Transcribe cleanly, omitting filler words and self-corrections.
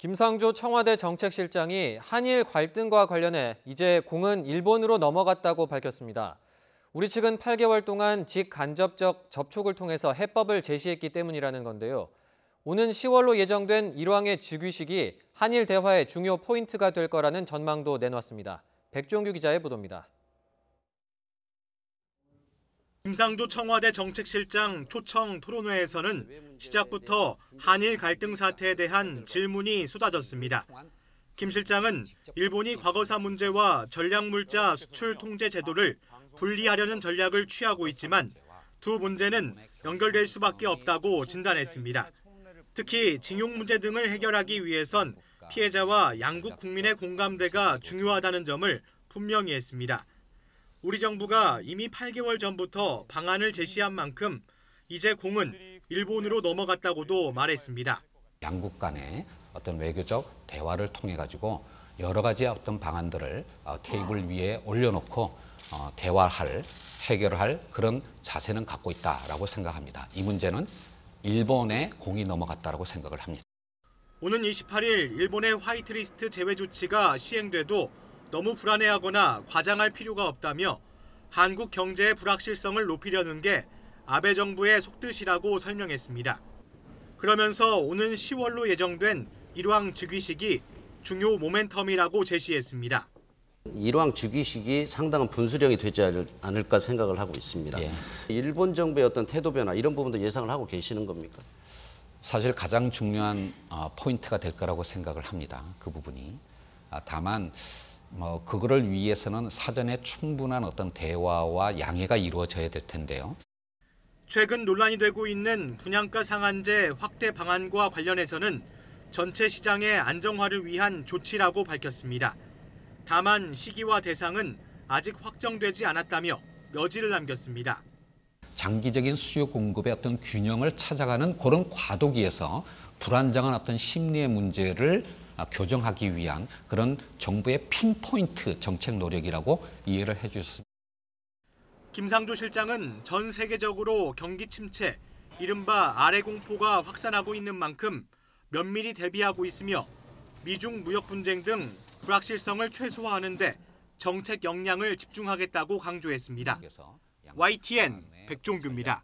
김상조 청와대 정책실장이 한일 갈등과 관련해 이제 공은 일본으로 넘어갔다고 밝혔습니다. 우리 측은 8개월 동안 직간접적 접촉을 통해서 해법을 제시했기 때문이라는 건데요. 오는 10월로 예정된 일왕의 즉위식이 한일 대화의 중요 포인트가 될 거라는 전망도 내놨습니다. 백종규 기자의 보도입니다. 김상조 청와대 정책실장 초청 토론회에서는 시작부터 한일 갈등 사태에 대한 질문이 쏟아졌습니다. 김 실장은 일본이 과거사 문제와 전략물자 수출 통제 제도를 분리하려는 전략을 취하고 있지만 두 문제는 연결될 수밖에 없다고 진단했습니다. 특히 징용 문제 등을 해결하기 위해선 피해자와 양국 국민의 공감대가 중요하다는 점을 분명히 했습니다. 우리 정부가 이미 8개월 전부터 방안을 제시한 만큼 이제 공은 일본으로 넘어갔다고도 말했습니다. 양국 간의 어떤 외교적 대화를 통해 가지고 여러 가지 어떤 방안들을 테이블 위에 올려놓고 대화할, 해결할 그런 자세는 갖고 있다라고 생각합니다. 이 문제는 일본의 공이 넘어갔다라고 생각을 합니다. 오는 28일 일본의 화이트리스트 제외 조치가 시행돼도 너무 불안해하거나 과장할 필요가 없다며 한국 경제의 불확실성을 높이려는 게 아베 정부의 속뜻이라고 설명했습니다. 그러면서 오는 10월로 예정된 일왕 즉위식이 중요 모멘텀이라고 제시했습니다. 일왕 즉위식이 상당한 분수령이 되지 않을까 생각을 하고 있습니다. 예. 일본 정부의 어떤 태도 변화 이런 부분도 예상을 하고 계시는 겁니까? 사실 가장 중요한 포인트가 될 거라고 생각을 합니다. 그 부분이. 다만 그거를 위해서는 사전에 충분한 어떤 대화와 양해가 이루어져야 될 텐데요. 최근 논란이 되고 있는 분양가 상한제 확대 방안과 관련해서는 전체 시장의 안정화를 위한 조치라고 밝혔습니다. 다만 시기와 대상은 아직 확정되지 않았다며 여지를 남겼습니다. 장기적인 수요 공급의 어떤 균형을 찾아가는 그런 과도기에서 불안정한 어떤 심리의 문제를 교정하기 위한 그런 정부의 핀포인트 정책 노력이라고 이해를 해주셨습니다. 김상조 실장은 전 세계적으로 경기 침체, 이른바 아래 공포가 확산하고 있는 만큼 면밀히 대비하고 있으며 미중 무역 분쟁 등 불확실성을 최소화하는 데 정책 역량을 집중하겠다고 강조했습니다. YTN 백종규입니다.